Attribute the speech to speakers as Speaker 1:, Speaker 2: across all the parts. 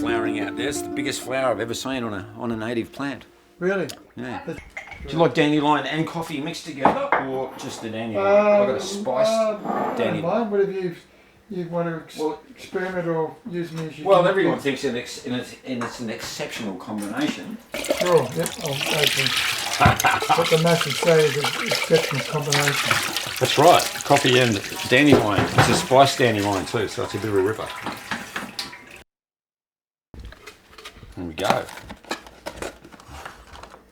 Speaker 1: flowering out there. It's the biggest flower I've ever seen on a native plant.
Speaker 2: Really?
Speaker 1: Yeah. Do you like dandelion and coffee mixed together, or just the dandelion? I've got a spiced dandelion.
Speaker 2: Whatever you want to experiment or use me as you
Speaker 1: Well,
Speaker 2: can.
Speaker 1: everyone thinks it's an exceptional combination.
Speaker 2: Sure, yep, I'll open. What the masses say is an exceptional combination.
Speaker 1: That's right, coffee and dandelion. It's a spiced dandelion too, so it's a bit of a ripper. There we go.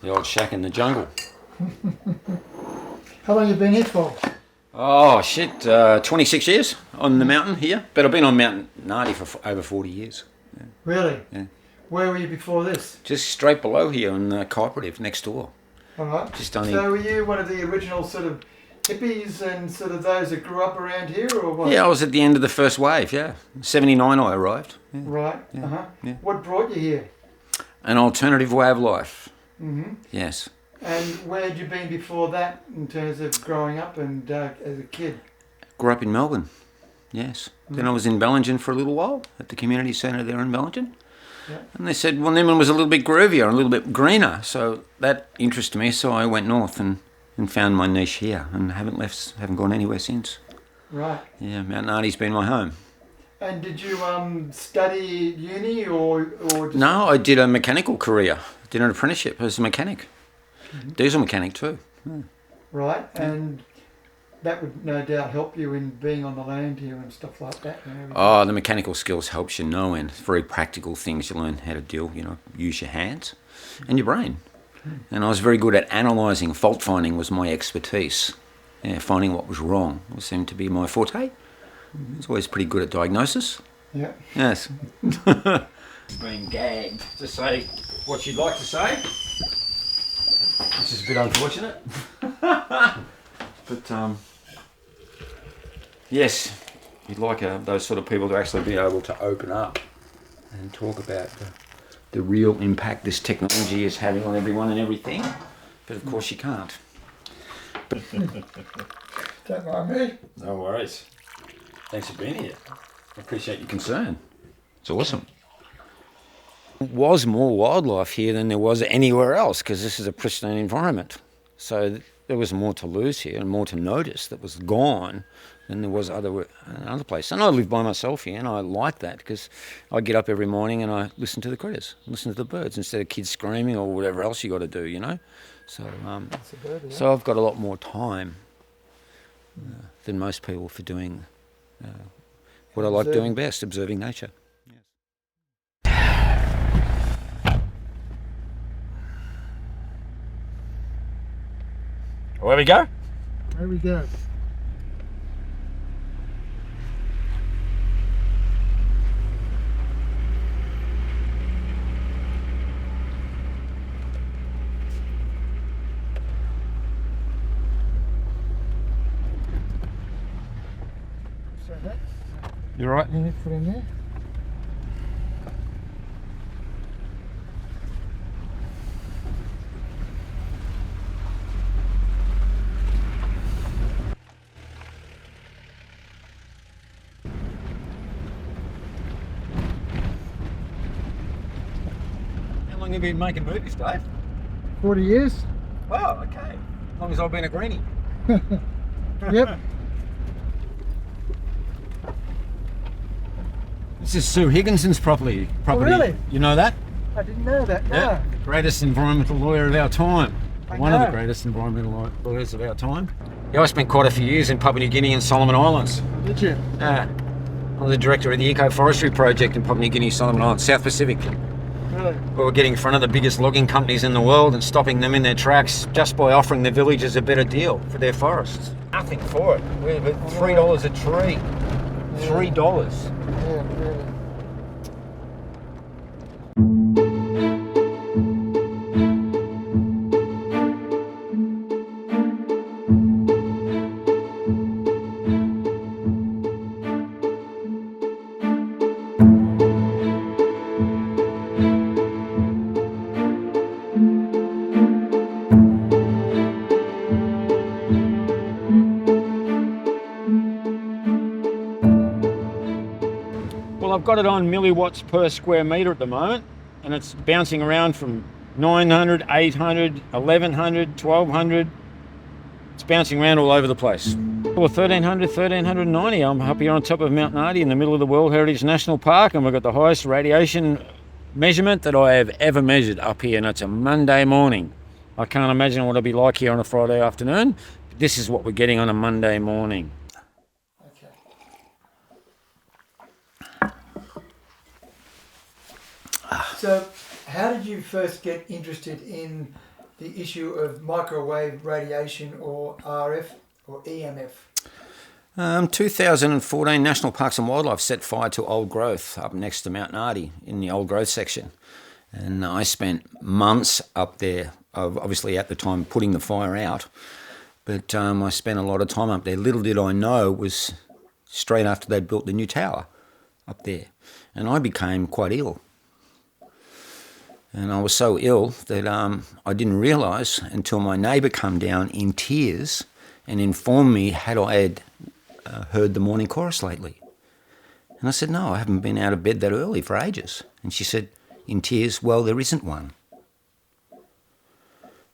Speaker 1: The old shack in the jungle.
Speaker 2: How long have you been here for?
Speaker 1: Oh shit, 26 years on the mountain here. But I've been on Mount Nardi for over 40 years. Yeah.
Speaker 2: Really?
Speaker 1: Yeah.
Speaker 2: Where were you before this?
Speaker 1: Just straight below here in the cooperative next door.
Speaker 2: All right.
Speaker 1: Just only...
Speaker 2: So were you one of the original sort of hippies and sort of those that grew up around here, or what?
Speaker 1: Yeah, I was at the end of the first wave, yeah. 79 I arrived. Yeah.
Speaker 2: Right,
Speaker 1: Yeah. Yeah.
Speaker 2: What brought you here?
Speaker 1: An alternative way of life.
Speaker 2: Mm-hmm.
Speaker 1: Yes.
Speaker 2: And where had you been before that in terms of growing up and as a kid?
Speaker 1: Grew up in Melbourne, yes. Then I was in Bellingen for a little while, at the community centre there in Bellingen.
Speaker 2: Yeah.
Speaker 1: And they said, well, Nimbin was a little bit groovier, a little bit greener. So that interested me, so I went north and found my niche here and haven't gone anywhere since.
Speaker 2: Right.
Speaker 1: Yeah, Mount Nardi's been my home.
Speaker 2: And did you study uni or just...
Speaker 1: No, I did a mechanical career. Did an apprenticeship as a mechanic. Mm-hmm. Diesel mechanic too. Yeah.
Speaker 2: Right, and that would no doubt help you in being on the land here and stuff like that.
Speaker 1: Oh, the mechanical skills helps you no end. Very practical things. You learn how to deal, use your hands and your brain. And I was very good at analysing. Fault finding was my expertise. Yeah, finding what was wrong seemed to be my forte. I was always pretty good at diagnosis.
Speaker 2: Yeah.
Speaker 1: Yes. Being gagged to say what you'd like to say, which is a bit unfortunate. But yes, you'd like those sort of people to actually be able to open up and talk about the real impact this technology is having on everyone and everything. But of course you can't.
Speaker 2: Don't mind me.
Speaker 1: No worries. Thanks for being here. I appreciate your concern. It's awesome. There was more wildlife here than there was anywhere else because this is a pristine environment. So there was more to lose here and more to notice that was gone than there was other places. And I live by myself here and I like that because I get up every morning and I listen to the critters, listen to the birds instead of kids screaming or whatever else you got to do, So, so I've got a lot more time than most people for doing what I like doing best, observing nature. Where we go?
Speaker 2: There we go. So that's...
Speaker 1: You all right?
Speaker 2: Yeah, put in there.
Speaker 1: How long have you been making movies, Dave?
Speaker 2: 40 years.
Speaker 1: Wow, okay. As long as I've been a greenie.
Speaker 2: Yep.
Speaker 1: This is Sue Higginson's property.
Speaker 2: Oh, really?
Speaker 1: You know that?
Speaker 2: I didn't know that, no.
Speaker 1: Yeah. Greatest environmental lawyer of our time.
Speaker 2: I
Speaker 1: One of
Speaker 2: know.
Speaker 1: the greatest environmental lawyers of our time. Yeah, I spent quite a few years in Papua New Guinea and Solomon Islands.
Speaker 2: Did you?
Speaker 1: Yeah. I'm the director of the Eco-Forestry Project in Papua New Guinea, Solomon Islands, South Pacific.
Speaker 2: Really?
Speaker 1: We were getting in front of the biggest logging companies in the world and stopping them in their tracks just by offering the villagers a better deal for their forests. Nothing for it. We're $3 a tree. $3.
Speaker 2: Yeah, really.
Speaker 1: I've got it on milliwatts per square metre at the moment, and it's bouncing around from 900, 800, 1100, 1200. It's bouncing around all over the place. Well, 1300, 1390. I'm up here on top of Mount Nardi in the middle of the World Heritage National Park, and we've got the highest radiation measurement that I have ever measured up here, and it's a Monday morning. I can't imagine what it'll be like here on a Friday afternoon. This is what we're getting on a Monday morning.
Speaker 2: Okay. So, how did you first get interested in the issue of microwave radiation, or RF or EMF?
Speaker 1: 2014, National Parks and Wildlife set fire to old growth up next to Mount Nardi in the old growth section. And I spent months up there, obviously at the time putting the fire out. But I spent a lot of time up there. Little did I know it was straight after they'd built the new tower up there. And I became quite ill. And I was so ill that I didn't realise until my neighbour came down in tears and informed me had I heard the morning chorus lately. And I said, no, I haven't been out of bed that early for ages. And she said, in tears, well, there isn't one.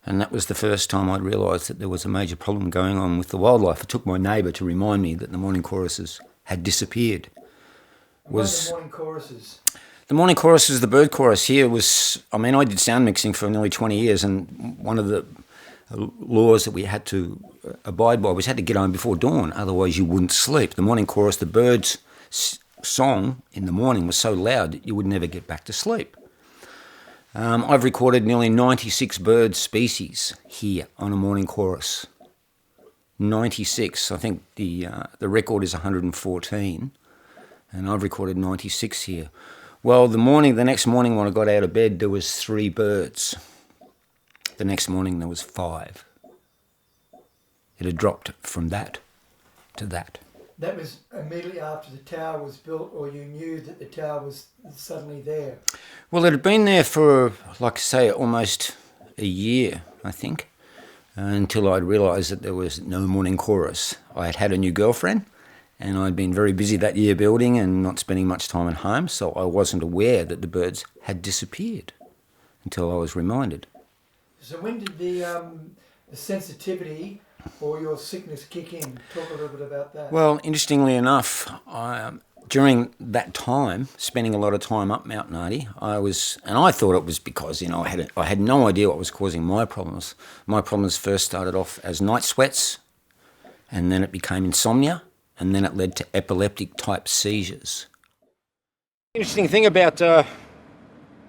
Speaker 1: And that was the first time I'd realised that there was a major problem going on with the wildlife. It took my neighbour to remind me that the morning choruses had disappeared.
Speaker 2: What are the morning choruses?
Speaker 1: The morning chorus is the bird chorus here was, I did sound mixing for nearly 20 years, and one of the laws that we had to abide by was had to get home before dawn, otherwise you wouldn't sleep. The morning chorus, the birds' song in the morning was so loud that you would never get back to sleep. I've recorded nearly 96 bird species here on a morning chorus. 96, I think the record is 114, and I've recorded 96 here. Well, the next morning when I got out of bed, there was 3 birds. The next morning there was 5. It had dropped from that to that.
Speaker 2: That was immediately after the tower was built, or you knew that the tower was suddenly there?
Speaker 1: Well, it had been there for, like I say, almost a year, I think, until I'd realised that there was no morning chorus. I had had a new girlfriend, and I'd been very busy that year building and not spending much time at home, so I wasn't aware that the birds had disappeared until I was reminded.
Speaker 2: So when did the sensitivity or your sickness kick in? Talk a little bit about that.
Speaker 1: Well, interestingly enough, during that time, spending a lot of time up Mount Nardi, I thought it was because, I had no idea what was causing my problems. My problems first started off as night sweats, and then it became insomnia, and then it led to epileptic-type seizures. Interesting thing about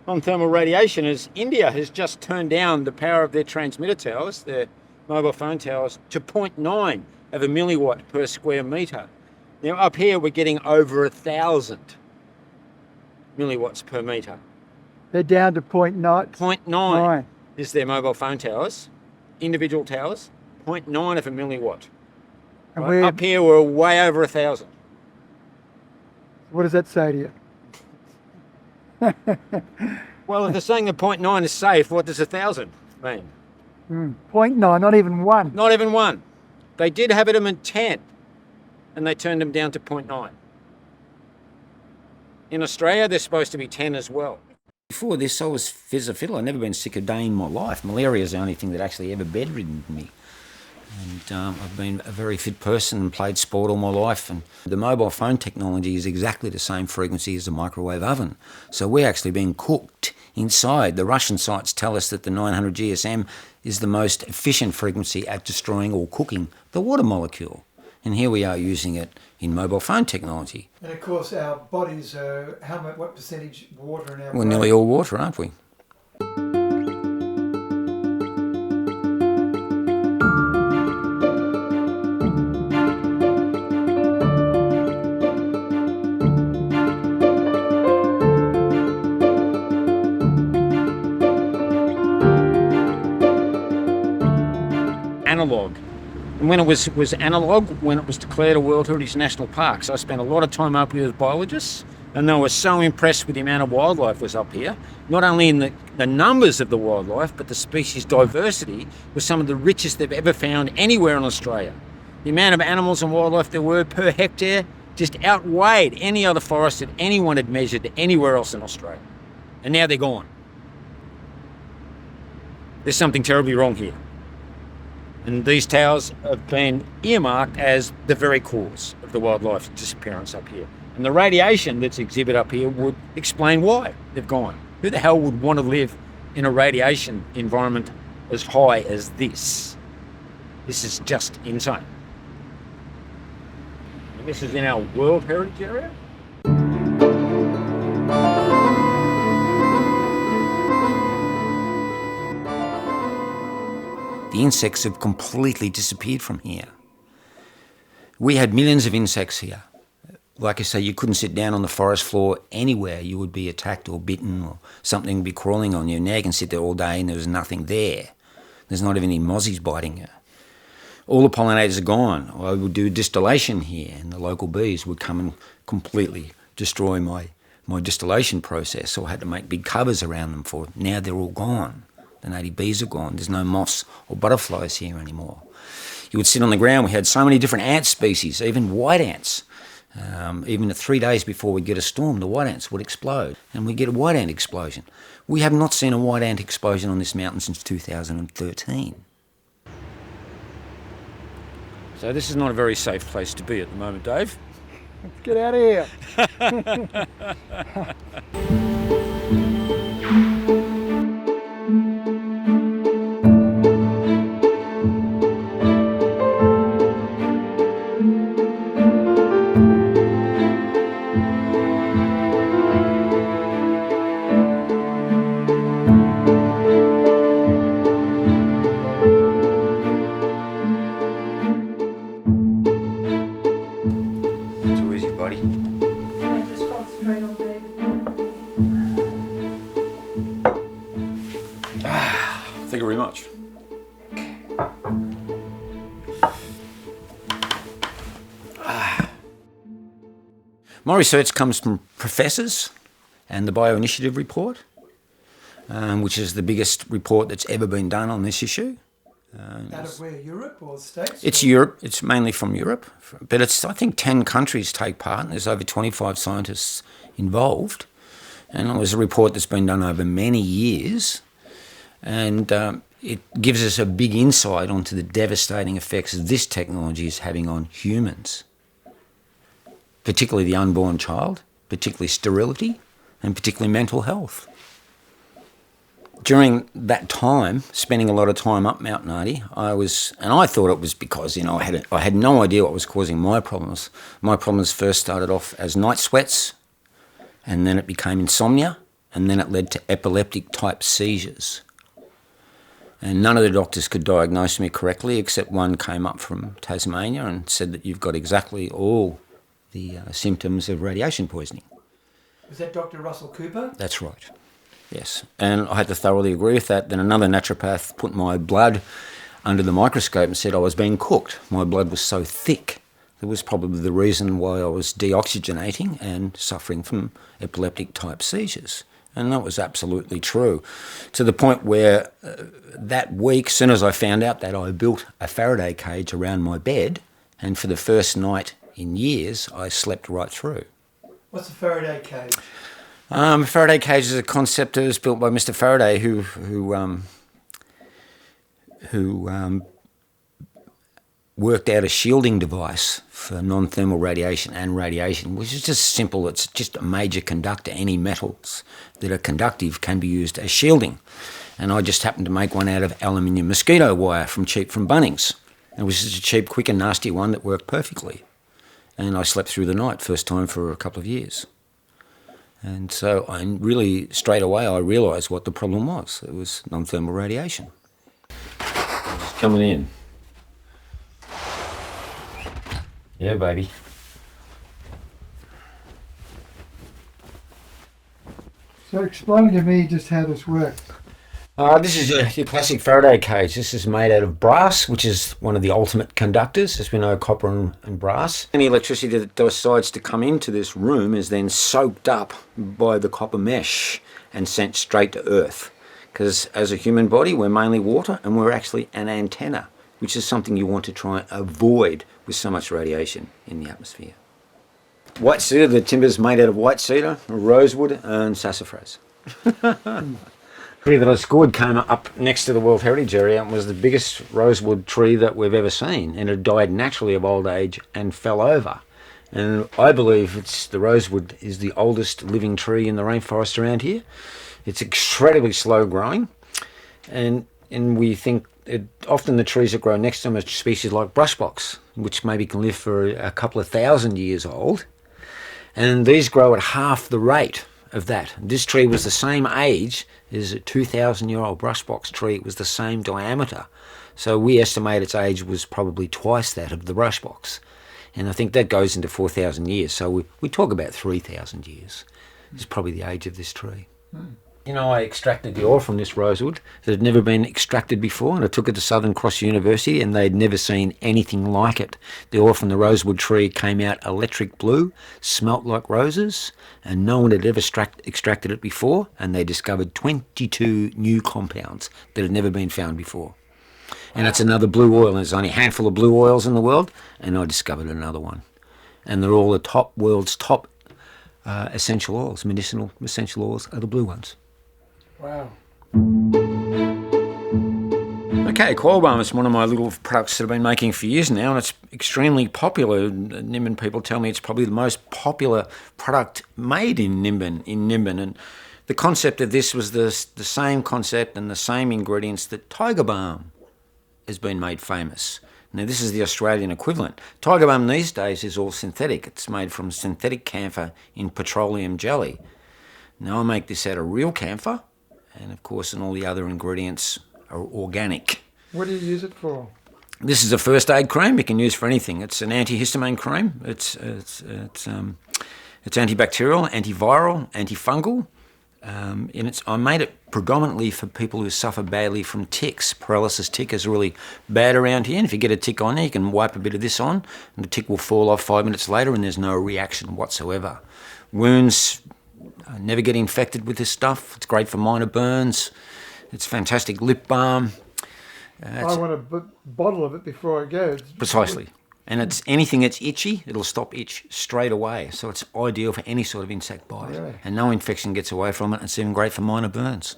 Speaker 1: non-thermal radiation is India has just turned down the power of their transmitter towers, their mobile phone towers, to 0.9 of a milliwatt per square metre. Now up here we're getting over 1,000 milliwatts per metre.
Speaker 2: They're down to 0.9.
Speaker 1: 0.9 is their mobile phone towers, individual towers, 0.9 of a milliwatt.
Speaker 2: And
Speaker 1: right? Up here we're way over 1,000.
Speaker 2: What does that say to you?
Speaker 1: Well, if they're saying the 0.9 is safe, what does 1,000 mean?
Speaker 2: 0.9, not even 1.
Speaker 1: Not even 1. They did have it at 10, and they turned them down to 0.9. In Australia, they're supposed to be 10 as well. Before this, I was fizz a fiddle. I'd never been sick a day in my life. Malaria is the only thing that actually ever bedridden me. And I've been a very fit person and played sport all my life. And the mobile phone technology is exactly the same frequency as a microwave oven. So we're actually being cooked inside. The Russian sites tell us that the 900 GSM is the most efficient frequency at destroying or cooking the water molecule. And here we are using it in mobile phone technology.
Speaker 2: And of course our bodies are, what percentage water in our
Speaker 1: We're nearly all water, aren't we? Analogue. And when it was analogue, when it was declared a World Heritage National Park. So I spent a lot of time up here with biologists, and they were so impressed with the amount of wildlife was up here. Not only in the numbers of the wildlife, but the species diversity was some of the richest they've ever found anywhere in Australia. The amount of animals and wildlife there were per hectare, just outweighed any other forest that anyone had measured anywhere else in Australia. And now they're gone. There's something terribly wrong here. And these towers have been earmarked as the very cause of the wildlife disappearance up here. And the radiation that's exhibited up here would explain why they've gone. Who the hell would want to live in a radiation environment as high as this? This is just insane. And this is in our World Heritage Area. The insects have completely disappeared from here. We had millions of insects here. Like I say, you couldn't sit down on the forest floor anywhere. You would be attacked or bitten or something would be crawling on you. Now you can sit there all day and there's nothing there. There's not even any mozzies biting you. All the pollinators are gone. I would do distillation here and the local bees would come and completely destroy my distillation process. So I had to make big covers around them for it. Now they're all gone. The native bees are gone. There's no moths or butterflies here anymore. You would sit on the ground. We had so many different ant species, even white ants. Even 3 days before we get a storm, the white ants would explode, and we get a white ant explosion. We have not seen a white ant explosion on this mountain since 2013. So this is not a very safe place to be at the moment, Dave.
Speaker 2: Let's get out of here.
Speaker 1: Too easy, buddy.
Speaker 3: Just concentrate on David.
Speaker 1: Thank you very much. My research comes from professors and the Bioinitiative report, which is the biggest report that's ever been done on this issue.
Speaker 2: Out of where, Europe or the States?
Speaker 1: It's Europe. It's mainly from Europe. But it's, I think, 10 countries take part. And there's over 25 scientists involved. And it was a report that's been done over many years. And it gives us a big insight onto the devastating effects this technology is having on humans, particularly the unborn child, particularly sterility, and particularly mental health. During that time, spending a lot of time up Mount Nardi, I thought it was because, I had no idea what was causing my problems. My problems first started off as night sweats, and then it became insomnia, and then it led to epileptic type seizures. And none of the doctors could diagnose me correctly, except one came up from Tasmania and said that you've got exactly all the symptoms of radiation poisoning.
Speaker 2: Was that Dr. Russell Cooper?
Speaker 1: That's right. Yes, and I had to thoroughly agree with that. Then another naturopath put my blood under the microscope and said I was being cooked. My blood was so thick. That was probably the reason why I was deoxygenating and suffering from epileptic type seizures. And that was absolutely true, to the point where that week, as soon as I found out that, I built a Faraday cage around my bed, and for the first night in years, I slept right through.
Speaker 2: What's a Faraday cage?
Speaker 1: Faraday cage is a concept that was built by Mr. Faraday, who worked out a shielding device for non-thermal radiation and radiation, which is just simple. It's just a major conductor. Any metals that are conductive can be used as shielding. And I just happened to make one out of aluminium mosquito wire from Bunnings. It was just a cheap, quick and nasty one that worked perfectly. And I slept through the night, first time for a couple of years. And so straight away, I realised what the problem was. It was non-thermal radiation. Just coming in. Yeah, baby.
Speaker 2: So explain to me just how this works.
Speaker 1: This is your classic Faraday cage. This is made out of brass, which is one of the ultimate conductors. As we know, copper and brass. Any electricity that decides to come into this room is then soaked up by the copper mesh and sent straight to Earth. Because as a human body, we're mainly water, and we're actually an antenna, which is something you want to try and avoid with so much radiation in the atmosphere. White cedar, the timber's made out of white cedar, rosewood and sassafras. Tree that I scored came up next to the World Heritage Area and was the biggest rosewood tree that we've ever seen, and it died naturally of old age and fell over. And I believe the rosewood is the oldest living tree in the rainforest around here. It's incredibly slow growing, and we think often the trees that grow next to them are species like brushbox, which maybe can live for a couple of thousand years old, and these grow at half the rate of that. This tree was the same age as a 2,000-year-old brushbox tree. It was the same diameter. So we estimate its age was probably twice that of the brushbox. And I think that goes into 4,000 years. So we talk about 3,000 years is probably the age of this tree. You know, I extracted the oil from this rosewood that had never been extracted before, and I took it to Southern Cross University, and they'd never seen anything like it. The oil from the rosewood tree came out electric blue, smelt like roses, and no one had ever extracted it before, and they discovered 22 new compounds that had never been found before. And it's another blue oil, and there's only a handful of blue oils in the world, and I discovered another one. And they're all the world's top essential oils, medicinal essential oils, are the blue ones.
Speaker 2: Wow.
Speaker 1: Okay, coil balm is one of my little products that I've been making for years now, and it's extremely popular. Nimbin people tell me it's probably the most popular product made in Nimbin. And the concept of this was the same concept and the same ingredients that Tiger Balm has been made famous. Now, this is the Australian equivalent. Tiger Balm these days is all synthetic. It's made from synthetic camphor in petroleum jelly. Now, I make this out of real camphor, and of course, and all the other ingredients are organic.
Speaker 2: What do you use it for?
Speaker 1: This is a first aid cream you can use for anything. It's an antihistamine cream. It's antibacterial, antiviral, antifungal. And I made it predominantly for people who suffer badly from ticks. Paralysis tick is really bad around here, and if you get a tick on there, you can wipe a bit of this on, and the tick will fall off 5 minutes later, and there's no reaction whatsoever. Wounds never get infected with this stuff. It's great for minor burns. It's fantastic lip balm.
Speaker 2: I want a bottle of it before I go.
Speaker 1: Precisely. And it's anything that's itchy, it'll stop itch straight away. So it's ideal for any sort of insect bite.
Speaker 2: Really?
Speaker 1: And no infection gets away from it. It's even great for minor burns.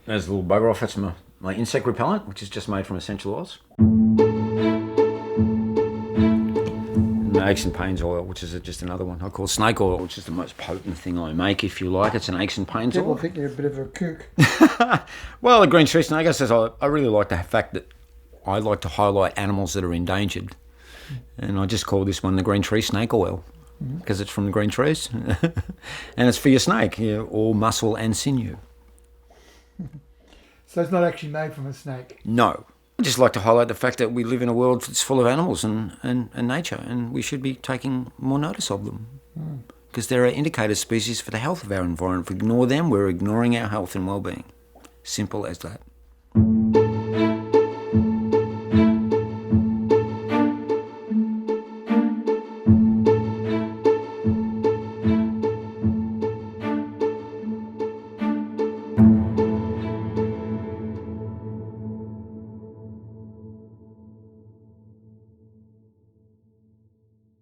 Speaker 1: There's a little bugger off. That's my insect repellent, which is just made from essential oils. And the aches and pains oil, which is just another one. I call snake oil, which is the most potent thing I make, if you like. It's an aches and pains
Speaker 2: People
Speaker 1: oil.
Speaker 2: think you're a bit of a kook.
Speaker 1: Well, the green tree snake, I says I really like the fact that I like to highlight animals that are endangered. And I just call this one the green tree snake oil because it's from the green trees. And it's for your snake, all muscle and sinew.
Speaker 2: So it's not actually made from a snake?
Speaker 1: No. I just like to highlight the fact that we live in a world that's full of animals and nature, and we should be taking more notice of them. Because there are indicator species for the health of our environment. If we ignore them, we're ignoring our health and well-being. Simple as that.